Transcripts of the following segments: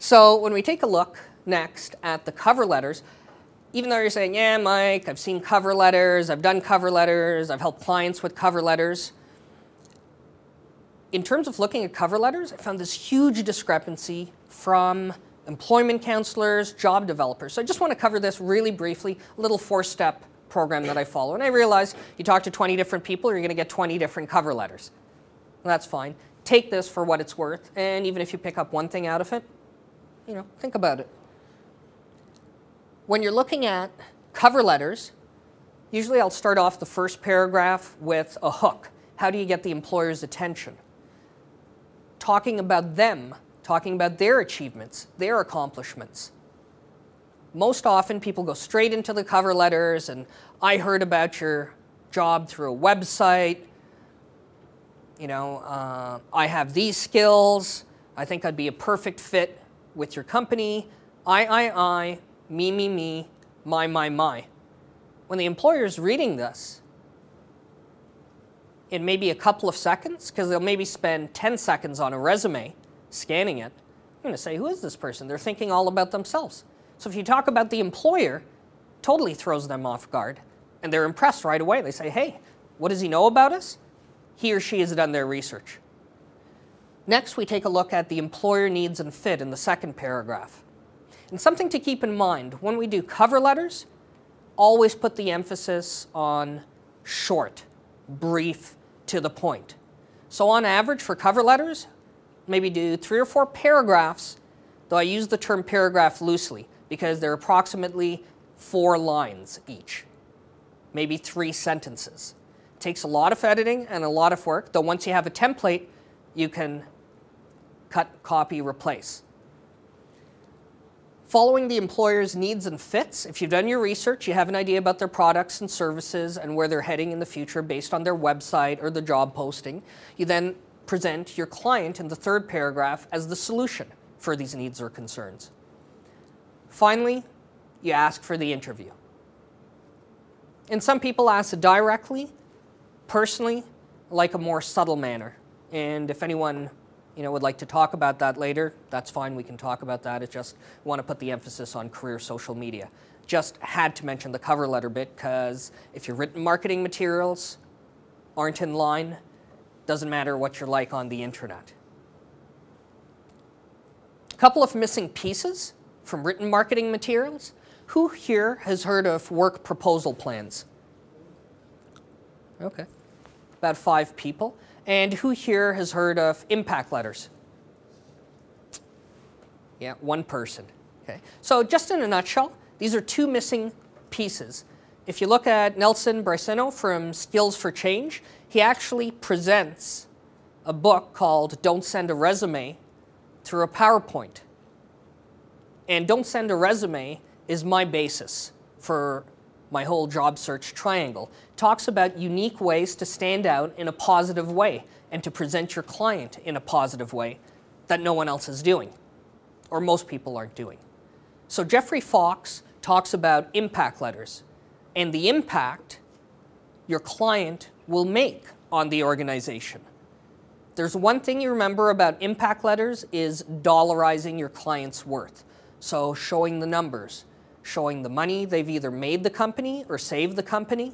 So when we take a look next at the cover letters, even though you're saying, yeah, Mike, I've seen cover letters, I've done cover letters, I've helped clients with cover letters. In terms of looking at cover letters, I found this huge discrepancy from employment counselors, job developers. So I just want to cover this really briefly, a little 4-step program that I follow. And I realize you talk to 20 different people, you're going to get 20 different cover letters. Well, that's fine. Take this for what it's worth, and even if you pick up one thing out of it, think about it. When you're looking at cover letters, usually I'll start off the first paragraph with a hook. How do you get the employer's attention? Talking about them, talking about their achievements, their accomplishments. Most often people go straight into the cover letters and I heard about your job through a website. I have these skills. I think I'd be a perfect fit with your company. I, me, my. When the employer's reading this, in maybe a couple of seconds, because they'll maybe spend 10 seconds on a resume scanning it, I'm going to say, who is this person? They're thinking all about themselves. So if you talk about the employer, totally throws them off guard, and they're impressed right away. They say, hey, what does he know about us? He or she has done their research. Next, we take a look at the employer needs and fit in the second paragraph. And something to keep in mind, when we do cover letters, always put the emphasis on short, brief, to the point. So on average for cover letters, maybe do 3 or 4 paragraphs, though I use the term paragraph loosely because they're approximately 4 lines each, maybe 3 sentences. It takes a lot of editing and a lot of work, though once you have a template, you can cut, copy, replace. Following the employer's needs and fits, if you've done your research, you have an idea about their products and services and where they're heading in the future based on their website or the job posting, you then present your client in the third paragraph as the solution for these needs or concerns. Finally, you ask for the interview. And some people ask directly. Personally, I like a more subtle manner. And if anyone would like to talk about that later, that's fine, we can talk about that. It's just want to put the emphasis on career social media. Just had to mention the cover letter bit because if your written marketing materials aren't in line, doesn't matter what you're like on the internet. A couple of missing pieces from written marketing materials. Who here has heard of work proposal plans? Okay, about 5 people. And who here has heard of impact letters? Yeah, 1 person. Okay. So just in a nutshell, these are 2 missing pieces. If you look at Nelson Braceno from Skills for Change, he actually presents a book called Don't Send a Resume through a PowerPoint. And Don't Send a Resume is my basis for my whole job search triangle. Talks about unique ways to stand out in a positive way and to present your client in a positive way that no one else is doing, or most people aren't doing. So Jeffrey Fox talks about impact letters and the impact your client will make on the organization. There's one thing you remember about impact letters is dollarizing your client's worth. So showing the numbers, showing the money they've either made the company or saved the company.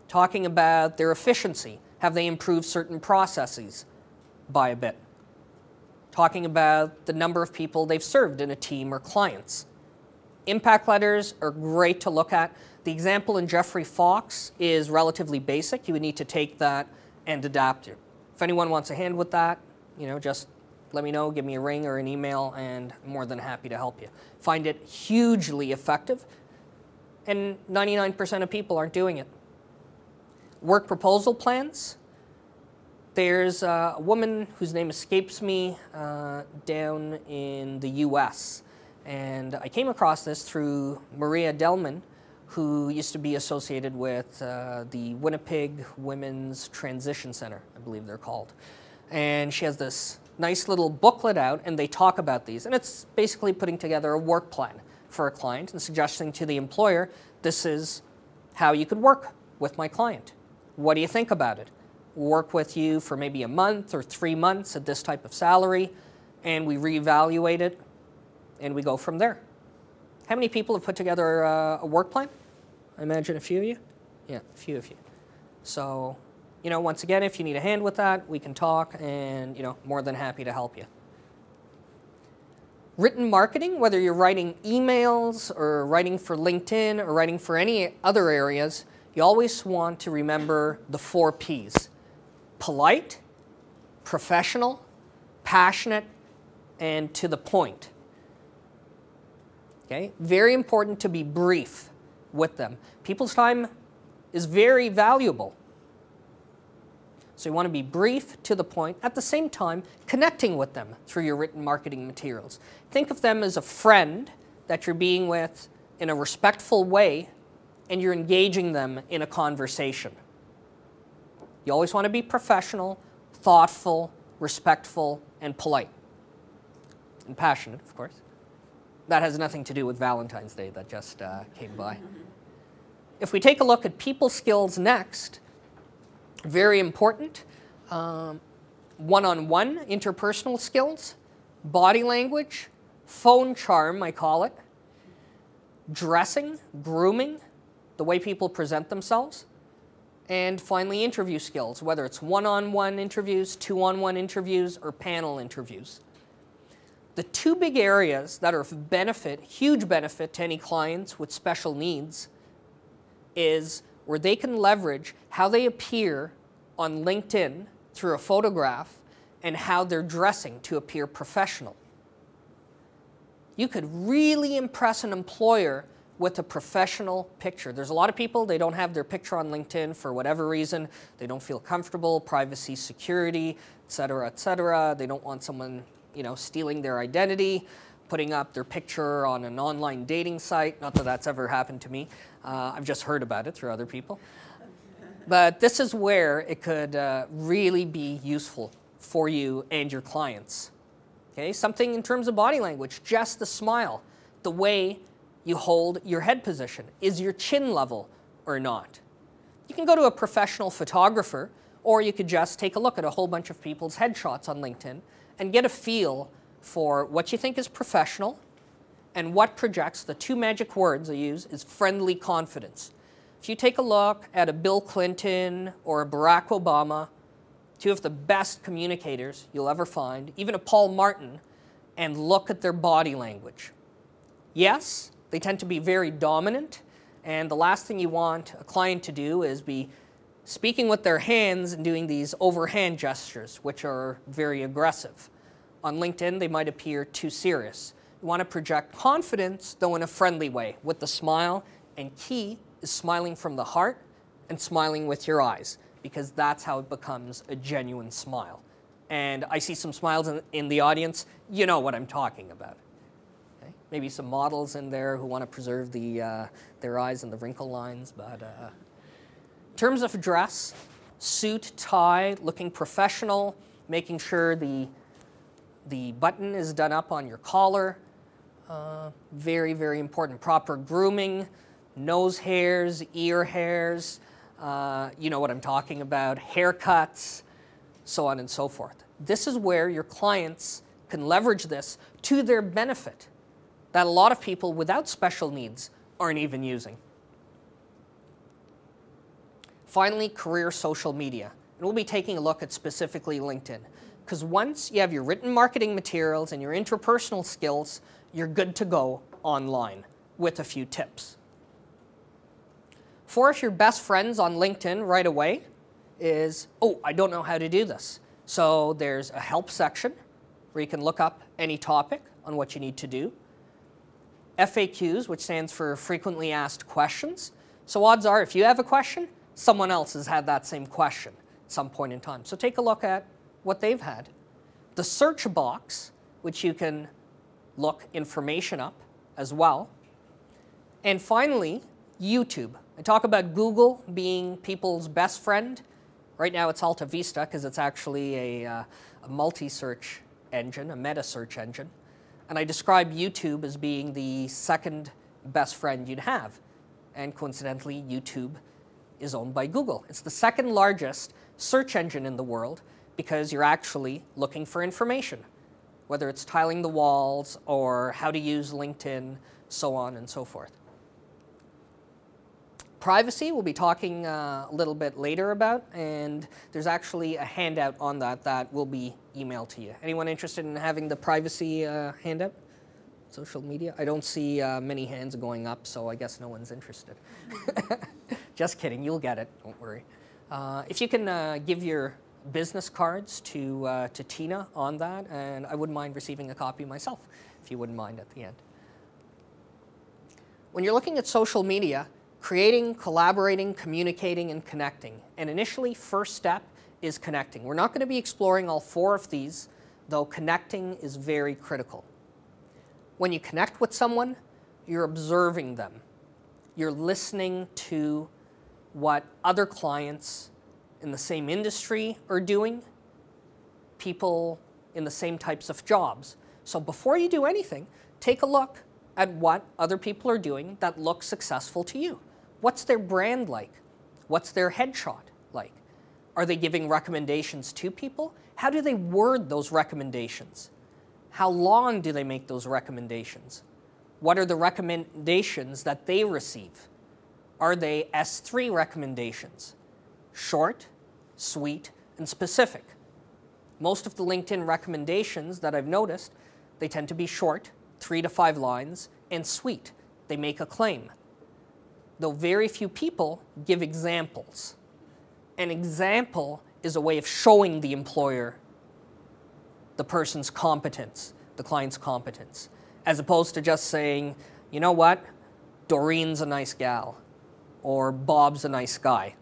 Talking about their efficiency. Have they improved certain processes by a bit? Talking about the number of people they've served in a team or clients. Impact letters are great to look at. The example in Jeffrey Fox is relatively basic. You would need to take that and adapt it. If anyone wants a hand with that, just let me know, give me a ring or an email, and I'm more than happy to help you. Find it hugely effective, and 99% of people aren't doing it. Work proposal plans. There's a woman whose name escapes me down in the US, and I came across this through Maria Delman, who used to be associated with the Winnipeg Women's Transition Center, I believe they're called. And she has this nice little booklet out, and they talk about these. And it's basically putting together a work plan for a client and suggesting to the employer, this is how you could work with my client. What do you think about it? Work with you for maybe a month or 3 months at this type of salary. and we reevaluate it, and we go from there. How many people have put together a work plan? I imagine a few of you. Yeah, a few of you. So, you know, once again, if you need a hand with that, we can talk, and, you know, more than happy to help you. Written marketing, whether you're writing emails or writing for LinkedIn or writing for any other areas, you always want to remember the 4 Ps. Polite, professional, passionate, and to the point. Okay? Very important to be brief with them. People's time is very valuable. So you want to be brief, to the point, at the same time connecting with them through your written marketing materials. Think of them as a friend that you're being with in a respectful way, and you're engaging them in a conversation. You always want to be professional, thoughtful, respectful, and polite. And passionate, of course. That has nothing to do with Valentine's Day that just came by. If we take a look at people skills next, very important, one-on-one interpersonal skills, body language, phone charm, I call it, dressing, grooming, the way people present themselves, and finally interview skills, whether it's one-on-one interviews, two-on-one interviews, or panel interviews. The 2 big areas that are of benefit, huge benefit to any clients with special needs, is where they can leverage how they appear on LinkedIn through a photograph and how they're dressing to appear professional. You could really impress an employer with a professional picture. There's a lot of people, they don't have their picture on LinkedIn for whatever reason. They don't feel comfortable, privacy, security, et cetera, they don't want someone, you know, stealing their identity, putting up their picture on an online dating site. Not that that's ever happened to me. I've just heard about it through other people. But this is where it could really be useful for you and your clients. Okay, something in terms of body language, just the smile, the way you hold your head position. Is your chin level or not? You can go to a professional photographer, or you could just take a look at a whole bunch of people's headshots on LinkedIn and get a feel for what you think is professional and what projects. The 2 magic words I use is friendly confidence. If you take a look at a Bill Clinton or a Barack Obama, 2 of the best communicators you'll ever find, even a Paul Martin, and look at their body language. Yes, they tend to be very dominant, and the last thing you want a client to do is be speaking with their hands and doing these overhand gestures, which are very aggressive. On LinkedIn, they might appear too serious. You want to project confidence, though in a friendly way, with the smile, and key is smiling from the heart and smiling with your eyes, because that's how it becomes a genuine smile. And I see some smiles in the audience. You know what I'm talking about. Okay? Maybe some models in there who want to preserve their eyes and the wrinkle lines. But in terms of dress, suit, tie, looking professional, making sure the button is done up on your collar. Very, very important. Proper grooming, nose hairs, ear hairs, you know what I'm talking about, haircuts, so on and so forth. This is where your clients can leverage this to their benefit that a lot of people without special needs aren't even using. Finally, career social media. And we'll be taking a look at specifically LinkedIn. Because once you have your written marketing materials and your interpersonal skills, you're good to go online with a few tips. For your best friends on LinkedIn right away is, oh, I don't know how to do this. So there's a help section where you can look up any topic on what you need to do. FAQs, which stands for frequently asked questions. So odds are if you have a question, someone else has had that same question at some point in time. So take a look at what they've had. The search box, which you can look information up as well. And finally, YouTube. I talk about Google being people's best friend. Right now it's Alta Vista because it's actually a multi-search engine, a meta search engine. And I describe YouTube as being the second best friend you'd have. And coincidentally, YouTube is owned by Google. It's the second largest search engine in the world because you're actually looking for information. whether it's tiling the walls or how to use LinkedIn, so on and so forth. Privacy, we'll be talking a little bit later about, and there's actually a handout on that that will be emailed to you. Anyone interested in having the privacy handout? Social media? I don't see many hands going up, so I guess no one's interested. Just kidding, you'll get it, don't worry. If you can give your business cards to Tina on that, and I wouldn't mind receiving a copy myself, if you wouldn't mind at the end. When you're looking at social media, creating, collaborating, communicating, and connecting. And initially, first step is connecting. We're not going to be exploring all 4 of these, though connecting is very critical. When you connect with someone, you're observing them. You're listening to what other clients in the same industry are doing, people in the same types of jobs. So before you do anything, take a look at what other people are doing that looks successful to you. What's their brand like? What's their headshot like? Are they giving recommendations to people? How do they word those recommendations? How long do they make those recommendations? What are the recommendations that they receive? Are they S3 recommendations? Short, sweet, and specific. Most of the LinkedIn recommendations that I've noticed, they tend to be short, 3 to 5 lines, and sweet. They make a claim. Though very few people give examples. An example is a way of showing the employer the person's competence, the client's competence, as opposed to just saying, you know what, Doreen's a nice gal, or Bob's a nice guy.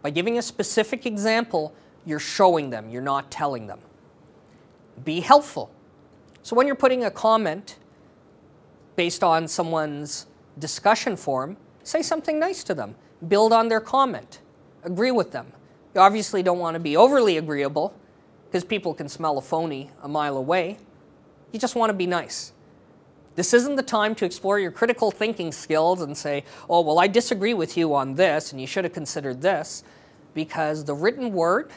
By giving a specific example, you're showing them, you're not telling them. Be helpful. So when you're putting a comment based on someone's discussion forum, say something nice to them. Build on their comment. Agree with them. You obviously don't want to be overly agreeable, because people can smell a phony a mile away. You just want to be nice. This isn't the time to explore your critical thinking skills and say, oh, well, I disagree with you on this, and you should have considered this, because the written word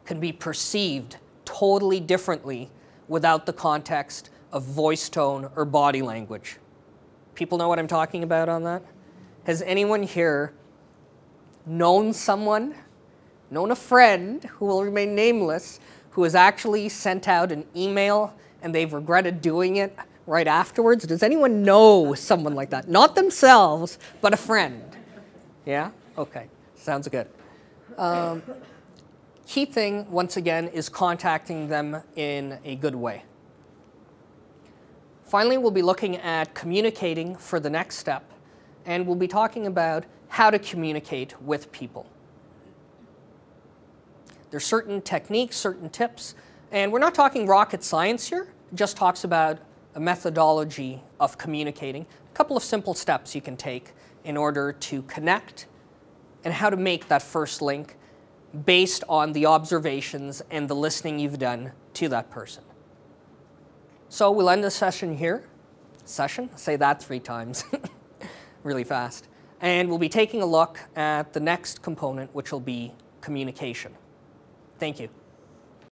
can be perceived totally differently without the context of voice tone or body language. People know what I'm talking about on that? Has anyone here known someone, known a friend who will remain nameless, who has actually sent out an email and they've regretted doing it right afterwards? Does anyone know someone like that? Not themselves, but a friend. Yeah? Okay. Sounds good. Key thing, once again, is contacting them in a good way. Finally, we'll be looking at communicating for the next step, and we'll be talking about how to communicate with people. There's certain techniques, certain tips, and we're not talking rocket science here. It just talks about a methodology of communicating, a couple of simple steps you can take in order to connect, and how to make that first link based on the observations and the listening you've done to that person. So we'll end the session here. Say that 3 times really fast. And we'll be taking a look at the next component, which will be communication. Thank you.